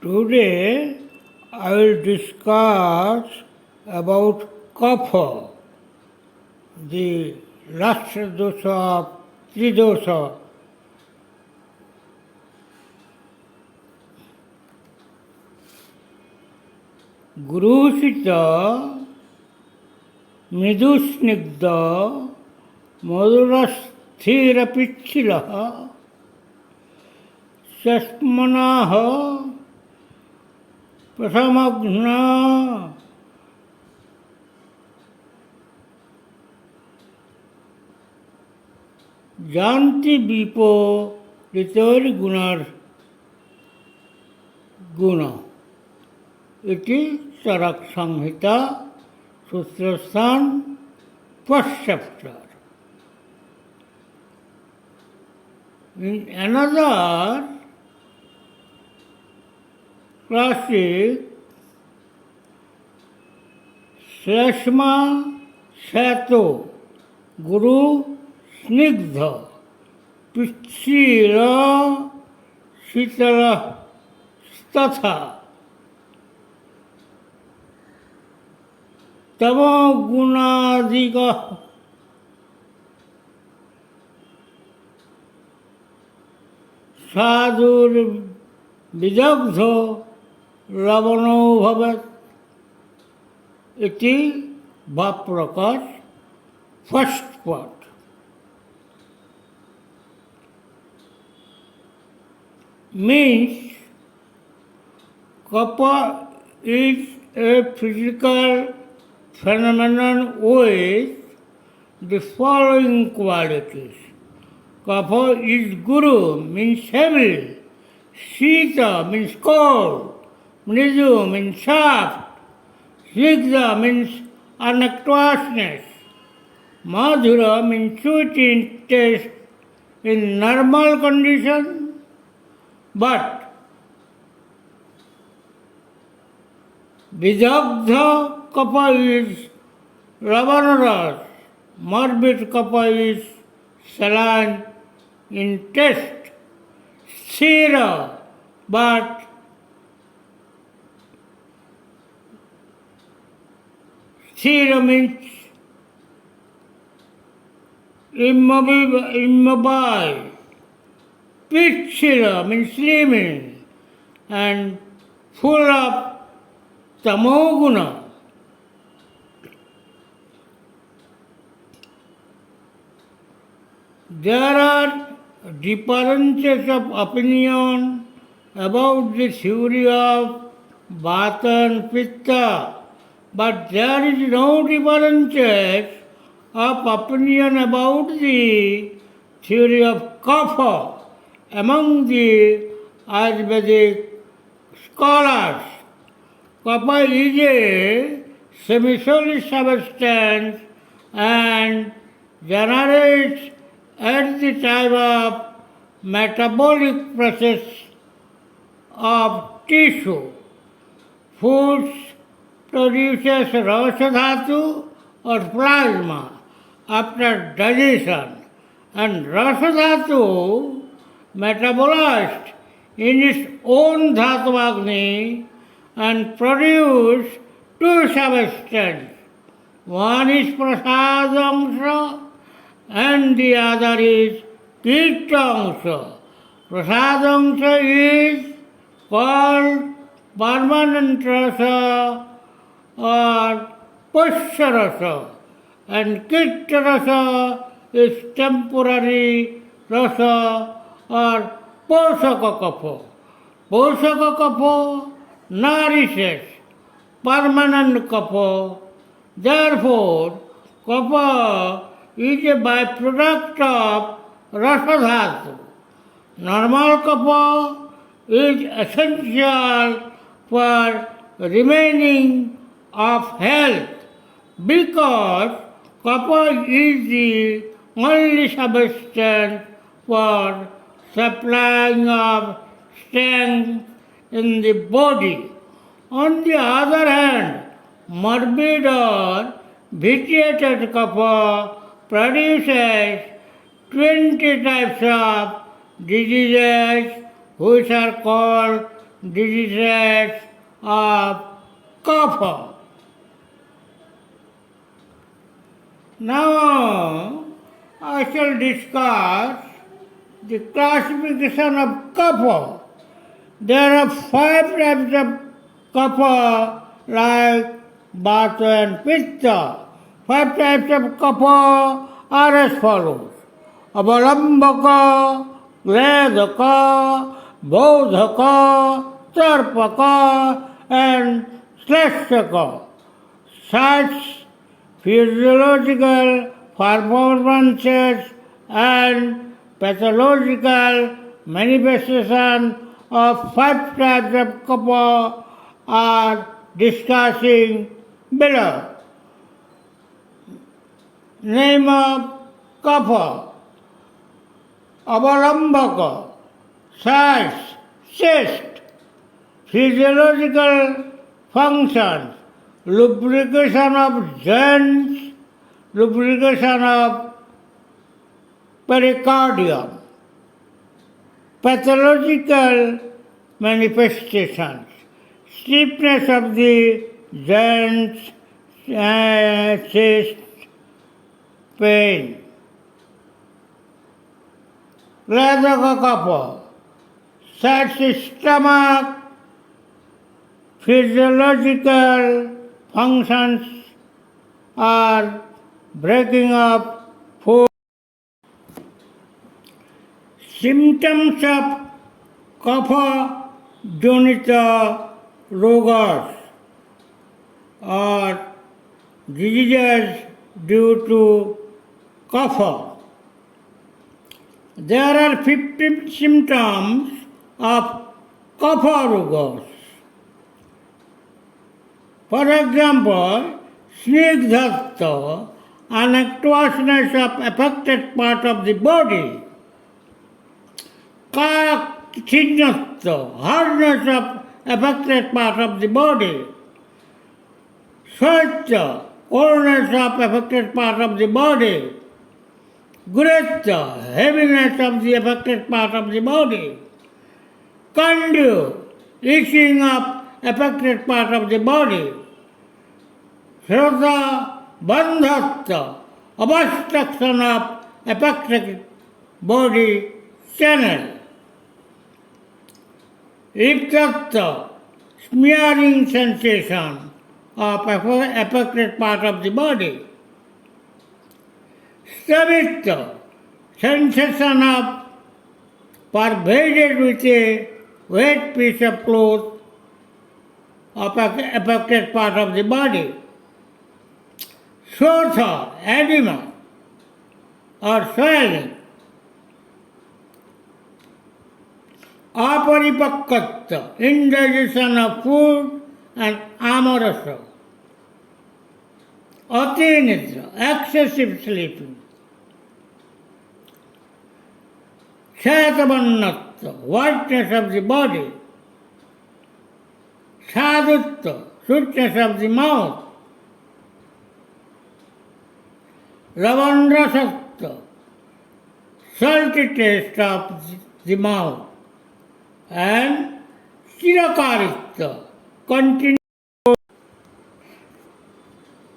Today I will discuss about kapha, the last dosha of Tridosha. गुरुषित मृदुस्निग्ध मधुरस्थिरपिच्छिल शस्मनाः प्रथमघ्न जानति विपो ऋतोर्गुणर गुण इति चरक संहिता Sutrasthana first chapter. In another classic श्लेष्मा शैतो गुरु स्निग्ध पिच्छील शीतल तथा तमो गुणाधिक साधुर्विदग्धो लवणो भवेत् इति Bhava Prakasha first part. Means kapha is a physical phenomenon with the following qualities. Kapha is guru, means heavy. Shita means cold. Mridu means soft. Snigdha means unaquousness. Madhura means sweet in taste in normal condition, but Vidagdha kapha is lavanaras. Morbid kapha is saline in taste. Sthira, but sthira means immobile. Pitchira means slimming and full of tamoguna. There are differences of opinion about the theory of Vata and Pitta, but there is no differences of opinion about the theory of Kapha among the Ayurvedic scholars. Kapha is a semi-solid substance and generates at the time of metabolic process of tissue. Foods produces rasa dhatu or plasma after digestion, and rasa dhatu metabolized in its own dhatu agni and produce two substances. One is prasadangsha and the other is kirtangsha. Prasadangsha is called permanent rasa or pushya rasa, and kirta rasa is temporary rasa or posaka kapha. Posaka kapha nourishes permanent kapha. Therefore, kapha is a byproduct of rasa dhatu. Normal kapha is essential for remaining of health because kapha is the only substance for supplying of strength in the body. On the other hand, morbid or vitiated kapha produces 20 types of diseases which are called diseases of cough. Now I shall discuss the classification of kapha. There are 5 types of kapha like vata and pitta. 5 types of kapha are as follows: avalambaka, gledaka, bodhaka, tarpaka and shleshaka. Such physiological performances and pathological manifestation of 5 types of kapha are discussing below. Name of kapha: avalambaka, size, chest, physiological functions, lubrication of joints, lubrication of pericardium, pathological manifestations, stiffness of the joints, chest, pain. Gledaka kapha, such stomach, physiological functions are breaking up food. Symptoms of kapha jonita rogas or diseases due to kapha. There are 15 symptoms of kapha rogas. For example, snigdhatva, an aquousness of affected part of the body. Kachinnatva, hardness of affected part of the body. Swaitha, coldness of affected part of the body. Gretha, heaviness of the affected part of the body. Kandu, itching of affected part of the body. Shraddha, bandhatva, obstruction of affected body channel. Iptatva, smearing sensation of affected part of the body. Savitva, sensation of pervaded with a wet piece of cloth of affected part of the body. Shotha, edema or swelling. Aparipakkatva, indigestion of food and amorasa. Atinitra, excessive sleeping. Kshatabannatva, whiteness of the body. Sadhutva, sweetness of the mouth. Ravandrasatva, salty taste of the mouth. And chirakaritva, continuous.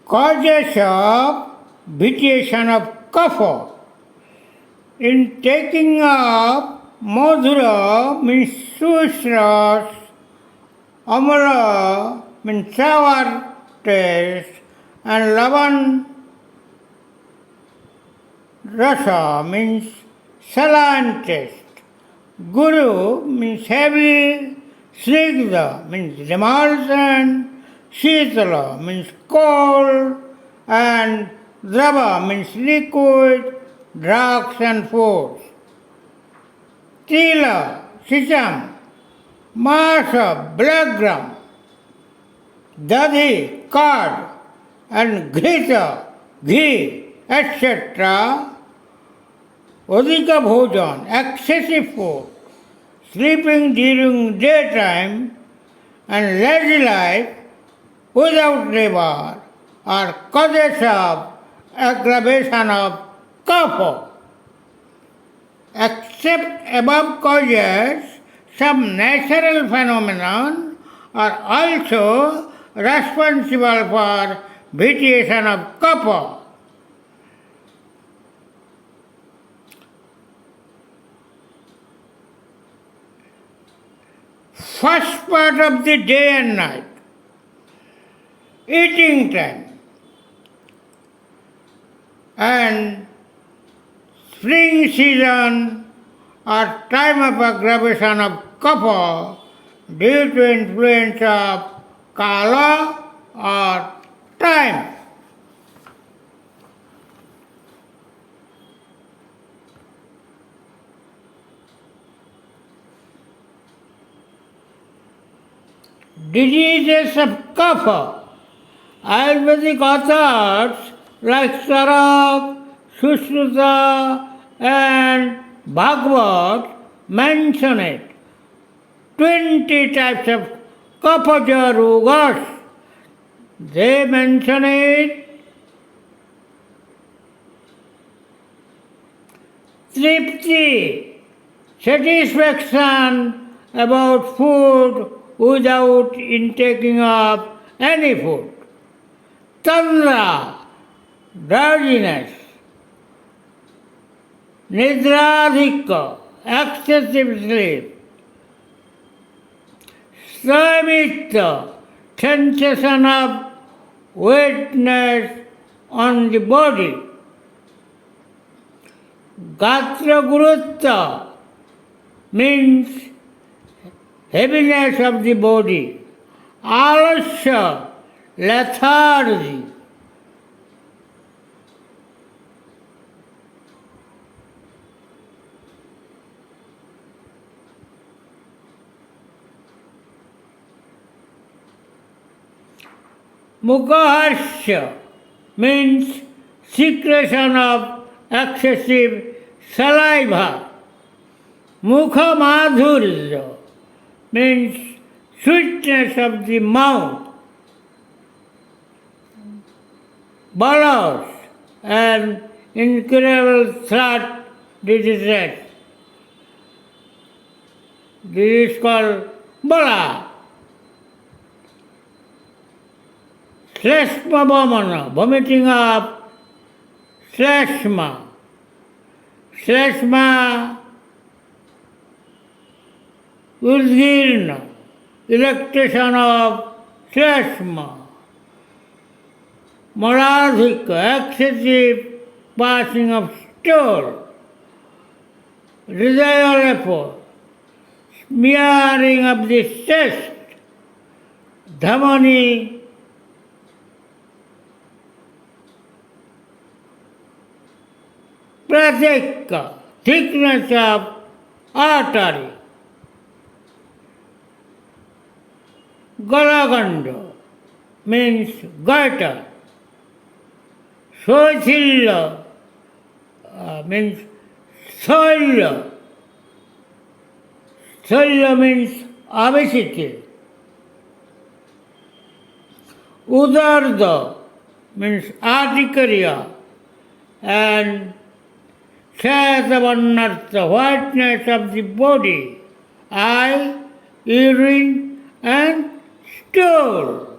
Causes of vitiation of kapha. In taking up madhura means sweet rasa, amala means sour taste, and lavan rasa means saline taste. Guru means heavy, Snigdha means demulsion, Shitala means cold, and Drava means liquid, drugs and foods. Tila, Sisam, Masa, black gram, Dadhi, curd, and Ghita, ghee, etc. Odika bhojan, excessive food, sleeping during daytime, and lazy life without labor are causes of aggravation of kapha. Except above causes, some natural phenomenon are also responsible for vitiation of copper. First part of the day and night, eating time, and spring season or time of aggravation of copper due to influence of kala or time. Diseases of copper. Ayurvedic authors like Charak, Sushruta and Bhagavad mention it. 20 types of kapaja rogas. They mention it. Tripti, satisfaction about food without intaking of any food. Tandra, drowsiness. Nidradhika, excessive sleep. Samita, sensation of weightness on the body. Gatra Gurutta means heaviness of the body. Alasya, lethargy. Mukahasya means secretion of excessive saliva. Mukha madhurya means sweetness of the mouth. Balas and incurable throat disease. This is called bala. Slashma vamana, vomiting up, slashma. Slashma, udgirna, electation of slashma. Maladhika, excessive passing of stool. Hridayalepo, smearing of the chest. Dhamani, pratyeka, thickness of artery. Galaganda means goiter. Sochilla means soil. Soil means obesity. Udarda means articaria. And Shatavanartha, whiteness of the body, eye, urine, and stool.